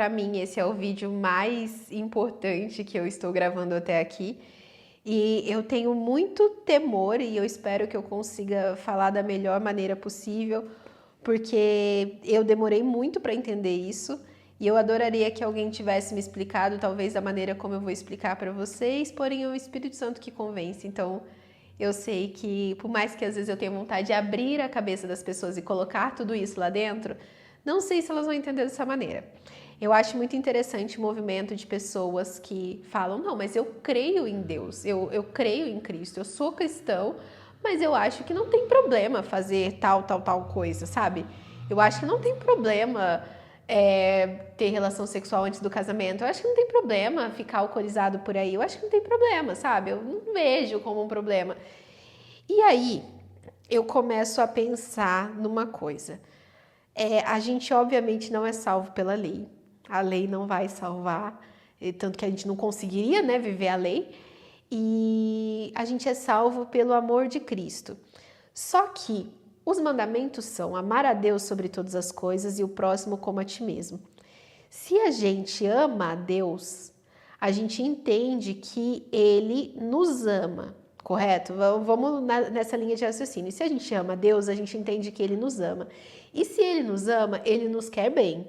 para mim esse é o vídeo mais importante que eu estou gravando até aqui. E eu tenho muito temor e eu espero que eu consiga falar da melhor maneira possível, porque eu demorei muito para entender isso e eu adoraria que alguém tivesse me explicado, talvez da maneira como eu vou explicar para vocês, porém é o Espírito Santo que convence. Então, eu sei que, por mais que às vezes eu tenha vontade de abrir a cabeça das pessoas e colocar tudo isso lá dentro, não sei se elas vão entender dessa maneira. Eu acho muito interessante o movimento de pessoas que falam, não, mas eu creio em Deus, eu creio em Cristo, eu sou cristão, mas eu acho que não tem problema fazer tal coisa, sabe? Eu acho que não tem problema ter relação sexual antes do casamento, eu acho que não tem problema ficar alcoolizado por aí, eu acho que não tem problema, sabe? Eu não vejo como um problema. E aí, eu começo a pensar numa coisa. A gente obviamente não é salvo pela lei. A lei não vai salvar, tanto que a gente não conseguiria, né, viver a lei. E a gente é salvo pelo amor de Cristo. Só que os mandamentos são amar a Deus sobre todas as coisas e o próximo como a ti mesmo. Se a gente ama a Deus, a gente entende que Ele nos ama, correto? Vamos nessa linha de raciocínio. Se a gente ama a Deus, a gente entende que Ele nos ama. E se Ele nos ama, Ele nos quer bem.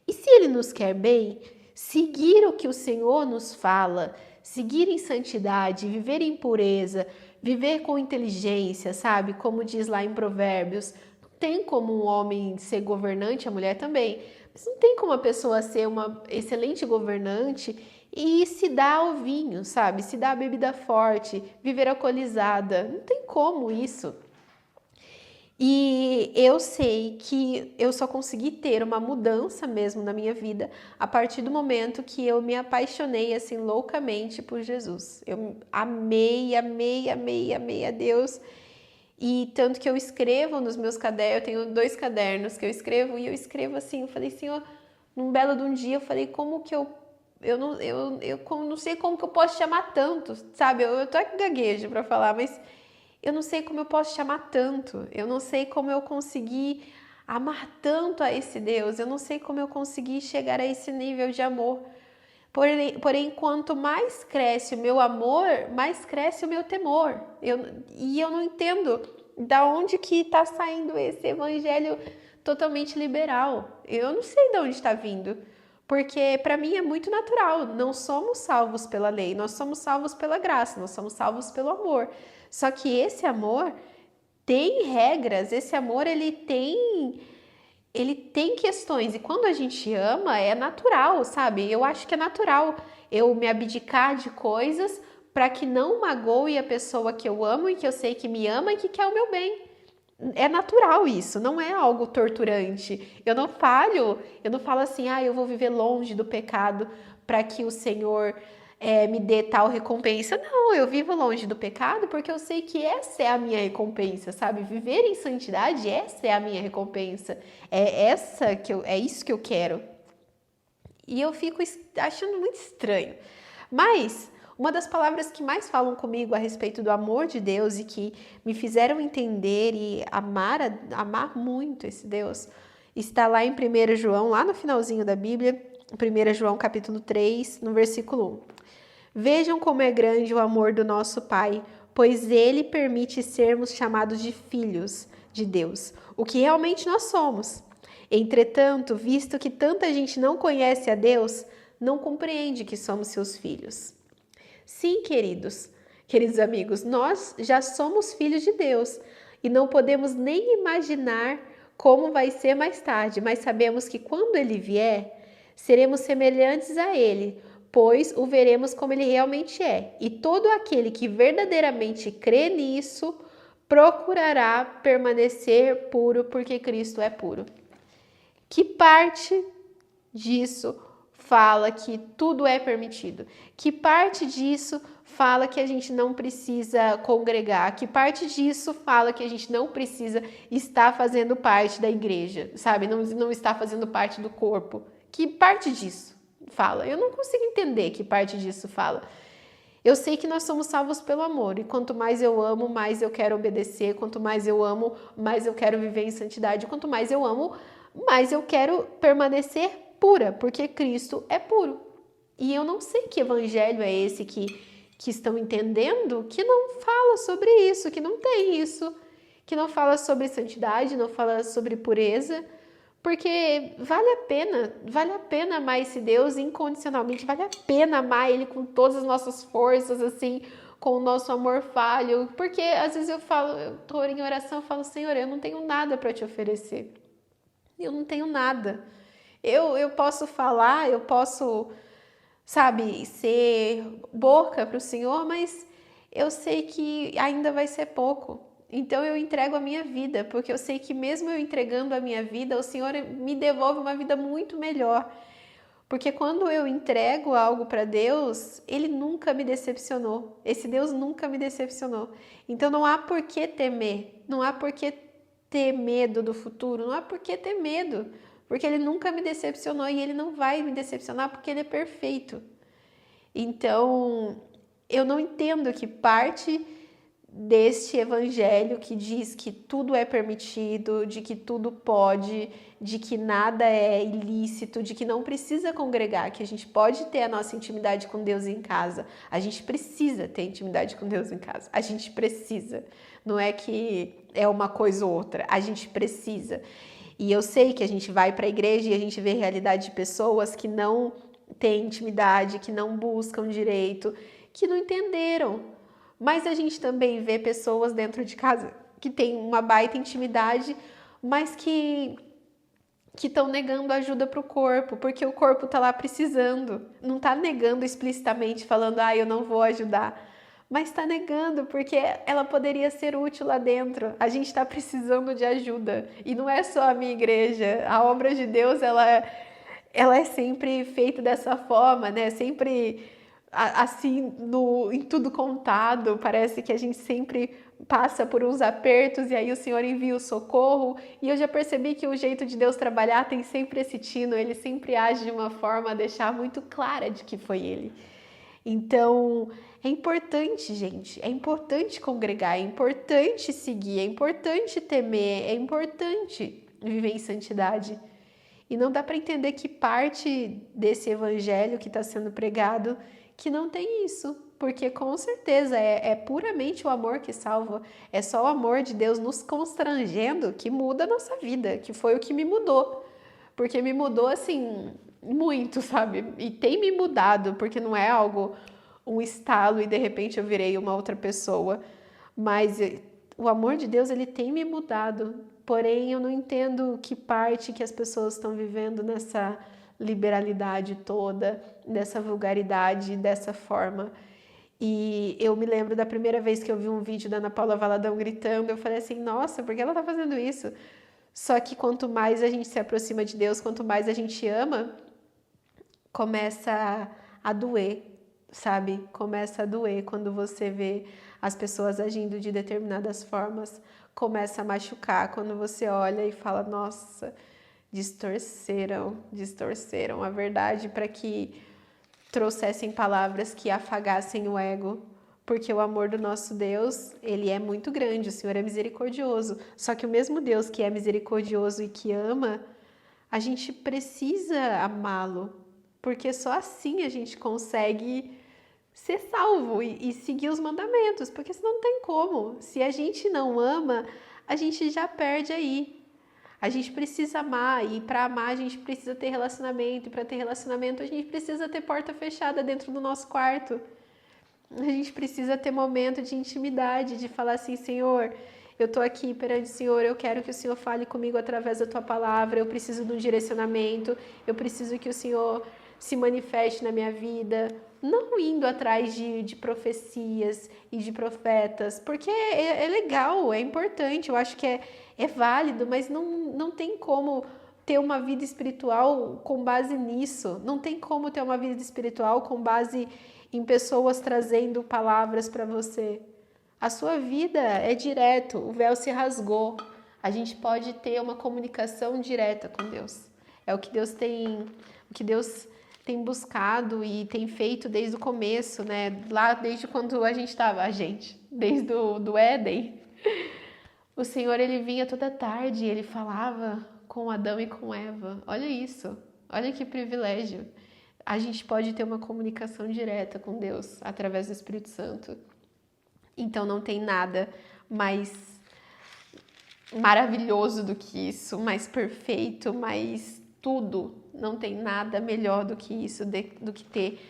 E se Ele nos quer bem, seguir o que o Senhor nos fala, seguir em santidade, viver em pureza, viver com inteligência, sabe? Como diz lá em Provérbios, não tem como um homem ser governante, a mulher também, mas não tem como a pessoa ser uma excelente governante e se dar ao vinho, sabe? Se dar a bebida forte, viver alcoolizada, não tem como isso. E eu sei que eu só consegui ter uma mudança mesmo na minha vida a partir do momento que eu me apaixonei assim loucamente por Jesus. Eu amei a Deus. E tanto que eu escrevo nos meus cadernos, eu tenho 2 cadernos que eu escrevo e eu escrevo assim, eu falei, Senhor, num belo de um dia, eu falei, como que eu não sei como que eu posso chamar tanto, sabe? Eu tô aqui gaguejo para falar, mas eu não sei como eu posso chamar tanto, eu não sei como eu consegui amar tanto a esse Deus, eu não sei como eu consegui chegar a esse nível de amor. Porém, quanto mais cresce o meu amor, mais cresce o meu temor. E eu não entendo da onde que está saindo esse evangelho totalmente liberal. Eu não sei de onde está vindo. Porque para mim é muito natural, não somos salvos pela lei, nós somos salvos pela graça, nós somos salvos pelo amor. Só que esse amor tem regras, esse amor ele tem questões e quando a gente ama é natural, sabe? Eu acho que é natural eu me abdicar de coisas para que não magoe a pessoa que eu amo e que eu sei que me ama e que quer o meu bem. É natural isso, não é algo torturante. Eu não falo assim, eu vou viver longe do pecado para que o Senhor me dê tal recompensa. Não, eu vivo longe do pecado porque eu sei que essa é a minha recompensa, sabe? Viver em santidade, essa é a minha recompensa. É isso que eu quero. E eu fico achando muito estranho. Mas uma das palavras que mais falam comigo a respeito do amor de Deus e que me fizeram entender e amar muito esse Deus está lá em 1 João, lá no finalzinho da Bíblia, 1 João capítulo 3, no versículo 1. Vejam como é grande o amor do nosso Pai, pois Ele permite sermos chamados de filhos de Deus, o que realmente nós somos. Entretanto, visto que tanta gente não conhece a Deus, não compreende que somos seus filhos. Sim, queridos amigos, nós já somos filhos de Deus e não podemos nem imaginar como vai ser mais tarde, mas sabemos que quando Ele vier, seremos semelhantes a Ele, pois o veremos como Ele realmente é. E todo aquele que verdadeiramente crê nisso, procurará permanecer puro, porque Cristo é puro. Que parte disso fala que tudo é permitido? Que parte disso fala que a gente não precisa congregar? Que parte disso fala que a gente não precisa estar fazendo parte da igreja, sabe? Não está fazendo parte do corpo? Que parte disso fala? Eu não consigo entender que parte disso fala. Eu sei que nós somos salvos pelo amor, e quanto mais eu amo, mais eu quero obedecer, quanto mais eu amo, mais eu quero viver em santidade, quanto mais eu amo, mais eu quero permanecer pura, porque Cristo é puro. E eu não sei que evangelho é esse que estão entendendo que não fala sobre isso, que não tem isso, que não fala sobre santidade, não fala sobre pureza, porque vale a pena amar esse Deus incondicionalmente, vale a pena amar Ele com todas as nossas forças, assim, com o nosso amor falho, porque às vezes eu tô em oração, eu falo, Senhor, eu não tenho nada para te oferecer, eu não tenho nada, eu posso falar, eu posso, sabe, ser boca para o Senhor, mas eu sei que ainda vai ser pouco. Então eu entrego a minha vida, porque eu sei que mesmo eu entregando a minha vida, o Senhor me devolve uma vida muito melhor. Porque quando eu entrego algo para Deus, Ele nunca me decepcionou. Esse Deus nunca me decepcionou. Então não há por que temer, não há por que ter medo do futuro, não há por que ter medo, porque Ele nunca me decepcionou e Ele não vai me decepcionar porque Ele é perfeito. Então eu não entendo que parte deste evangelho que diz que tudo é permitido, de que tudo pode, de que nada é ilícito, de que não precisa congregar, que a gente pode ter a nossa intimidade com Deus em casa. A gente precisa ter intimidade com Deus em casa. A gente precisa. Não é que é uma coisa ou outra. A gente precisa. E eu sei que a gente vai para a igreja e a gente vê a realidade de pessoas que não têm intimidade, que não buscam direito, que não entenderam. Mas a gente também vê pessoas dentro de casa que têm uma baita intimidade, mas que estão negando ajuda para o corpo, porque o corpo está lá precisando. Não está negando explicitamente, falando, eu não vou ajudar. Mas está negando, porque ela poderia ser útil lá dentro. A gente está precisando de ajuda. E não é só a minha igreja. A obra de Deus, ela é sempre feita dessa forma, né? Sempre assim, em tudo contado, parece que a gente sempre passa por uns apertos e aí o Senhor envia o socorro, e eu já percebi que o jeito de Deus trabalhar tem sempre esse tino, Ele sempre age de uma forma a deixar muito clara de que foi Ele. Então, é importante, gente, é importante congregar, é importante seguir, é importante temer, é importante viver em santidade. E não dá para entender que parte desse evangelho que está sendo pregado que não tem isso, porque com certeza é puramente o amor que salva, é só o amor de Deus nos constrangendo que muda a nossa vida, que foi o que me mudou, porque me mudou assim, muito, sabe? E tem me mudado, porque não é algo, um estalo e de repente eu virei uma outra pessoa, mas o amor de Deus, ele tem me mudado, porém eu não entendo que parte que as pessoas estão vivendo nessa liberalidade toda, dessa vulgaridade, dessa forma. E eu me lembro da primeira vez que eu vi um vídeo da Ana Paula Valadão gritando, eu falei assim, nossa, por que ela tá fazendo isso? Só que quanto mais a gente se aproxima de Deus, quanto mais a gente ama, começa a doer, sabe? Começa a doer quando você vê as pessoas agindo de determinadas formas, começa a machucar quando você olha e fala, nossa, distorceram a verdade para que trouxessem palavras que afagassem o ego, porque o amor do nosso Deus, ele é muito grande, o Senhor é misericordioso, só que o mesmo Deus que é misericordioso e que ama, a gente precisa amá-lo, porque só assim a gente consegue ser salvo e seguir os mandamentos, porque senão não tem como. Se a gente não ama, a gente já perde aí. A gente precisa amar, e para amar a gente precisa ter relacionamento, e para ter relacionamento a gente precisa ter porta fechada dentro do nosso quarto. A gente precisa ter momento de intimidade, de falar assim, Senhor, eu estou aqui perante o Senhor, eu quero que o Senhor fale comigo através da Tua palavra, eu preciso de um direcionamento, eu preciso que o Senhor se manifeste na minha vida, não indo atrás de profecias e de profetas, porque é legal, é importante, eu acho que é válido, mas não tem como ter uma vida espiritual com base nisso, não tem como ter uma vida espiritual com base em pessoas trazendo palavras para você. A sua vida é direto, o véu se rasgou, a gente pode ter uma comunicação direta com Deus, é o que Deus tem buscado e tem feito desde o começo, né? Lá desde quando a gente estava, desde do Éden. O Senhor, ele vinha toda tarde e ele falava com Adão e com Eva. Olha isso. Olha que privilégio. A gente pode ter uma comunicação direta com Deus através do Espírito Santo. Então não tem nada mais maravilhoso do que isso, mais perfeito, mais tudo. Não tem nada melhor do que isso, do que ter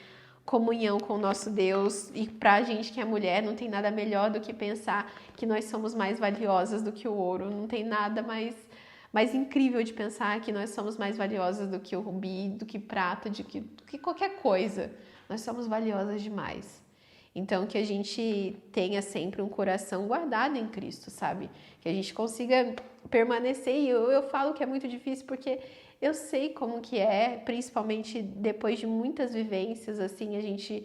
comunhão com o nosso Deus. E pra gente que é mulher, não tem nada melhor do que pensar que nós somos mais valiosas do que o ouro. Não tem nada mais incrível de pensar que nós somos mais valiosas do que o rubi, do que prata, do que qualquer coisa. Nós somos valiosas demais. Então, que a gente tenha sempre um coração guardado em Cristo, sabe? Que a gente consiga permanecer. E eu falo que é muito difícil porque eu sei como que é, principalmente depois de muitas vivências, assim, a gente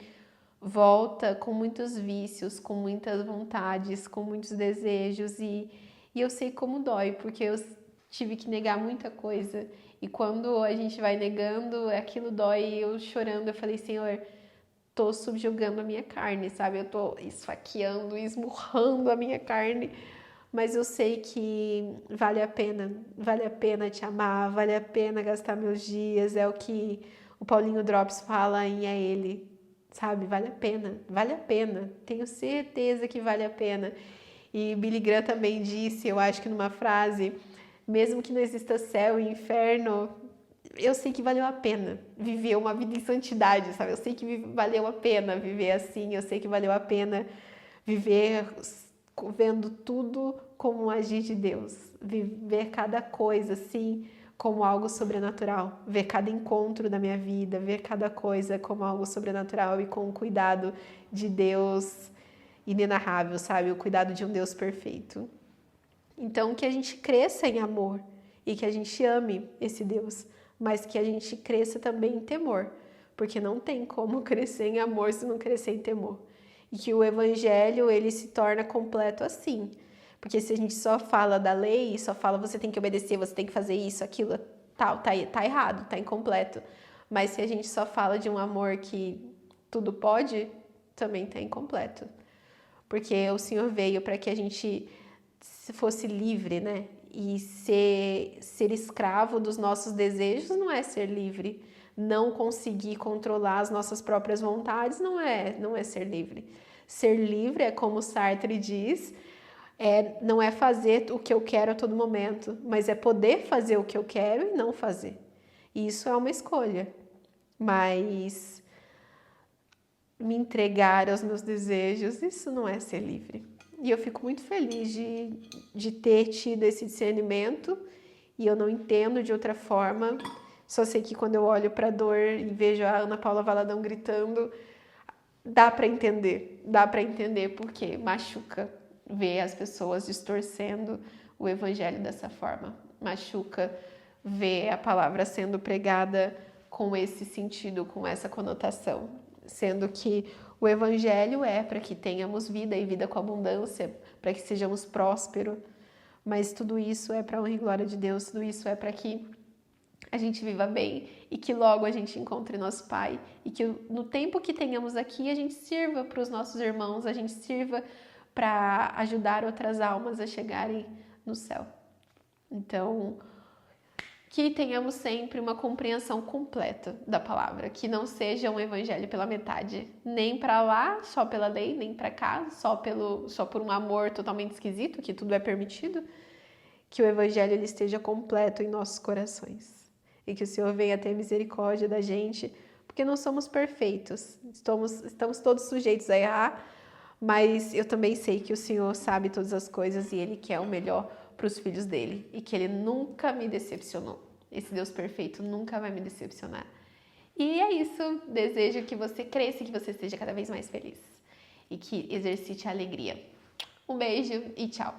volta com muitos vícios, com muitas vontades, com muitos desejos. E eu sei como dói, porque eu tive que negar muita coisa. E quando a gente vai negando, aquilo dói. E eu chorando, eu falei, Senhor, tô subjugando a minha carne, sabe? Eu tô esfaqueando, esmurrando a minha carne, mas eu sei que vale a pena te amar, vale a pena gastar meus dias, é o que o Paulinho Drops fala em É Ele, sabe? Vale a pena, tenho certeza que vale a pena. E Billy Graham também disse, eu acho que numa frase, mesmo que não exista céu e inferno, eu sei que valeu a pena viver uma vida em santidade, sabe? Eu sei que valeu a pena viver assim, eu sei que valeu a pena viver vendo tudo como um agir de Deus, viver cada coisa assim como algo sobrenatural, ver cada encontro da minha vida, ver cada coisa como algo sobrenatural e com o cuidado de Deus inenarrável, sabe? O cuidado de um Deus perfeito. Então, que a gente cresça em amor e que a gente ame esse Deus, mas que a gente cresça também em temor, porque não tem como crescer em amor se não crescer em temor. E que o evangelho, ele se torna completo assim, porque se a gente só fala da lei, só fala você tem que obedecer, você tem que fazer isso, aquilo, tal, tá errado, tá incompleto. Mas se a gente só fala de um amor que tudo pode, também tá incompleto. Porque o Senhor veio para que a gente fosse livre, né? E ser escravo dos nossos desejos não é ser livre. Não conseguir controlar as nossas próprias vontades não é ser livre. Ser livre é como Sartre diz, não é fazer o que eu quero a todo momento, mas é poder fazer o que eu quero e não fazer. E isso é uma escolha. Mas me entregar aos meus desejos, isso não é ser livre. E eu fico muito feliz de ter tido esse discernimento e eu não entendo de outra forma. Só sei que quando eu olho para a dor e vejo a Ana Paula Valadão gritando, dá para entender porque machuca ver as pessoas distorcendo o evangelho dessa forma. Machuca ver a palavra sendo pregada com esse sentido, com essa conotação, sendo que o evangelho é para que tenhamos vida e vida com abundância, para que sejamos prósperos, mas tudo isso é para a honra e glória de Deus, tudo isso é para que a gente viva bem e que logo a gente encontre nosso Pai e que no tempo que tenhamos aqui a gente sirva para os nossos irmãos, a gente sirva para ajudar outras almas a chegarem no céu. Então, que tenhamos sempre uma compreensão completa da palavra, que não seja um evangelho pela metade, nem para lá, só pela lei, nem para cá, só por um amor totalmente esquisito, que tudo é permitido, que o evangelho ele esteja completo em nossos corações e que o Senhor venha ter misericórdia da gente, porque não somos perfeitos, estamos todos sujeitos a errar, mas eu também sei que o Senhor sabe todas as coisas e Ele quer o melhor para os filhos dele e que Ele nunca me decepcionou. Esse Deus perfeito nunca vai me decepcionar. E é isso. Desejo que você cresça e que você seja cada vez mais feliz e que exercite a alegria. Um beijo e tchau!